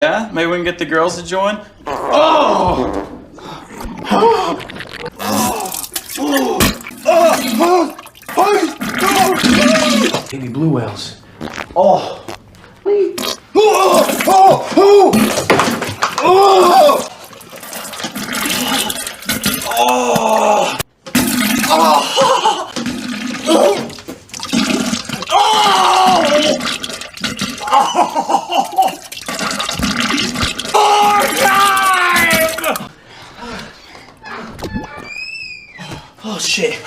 Yeah? Maybe we can get the girls to join? Oh! Baby blue whales. Oh! Oh shit.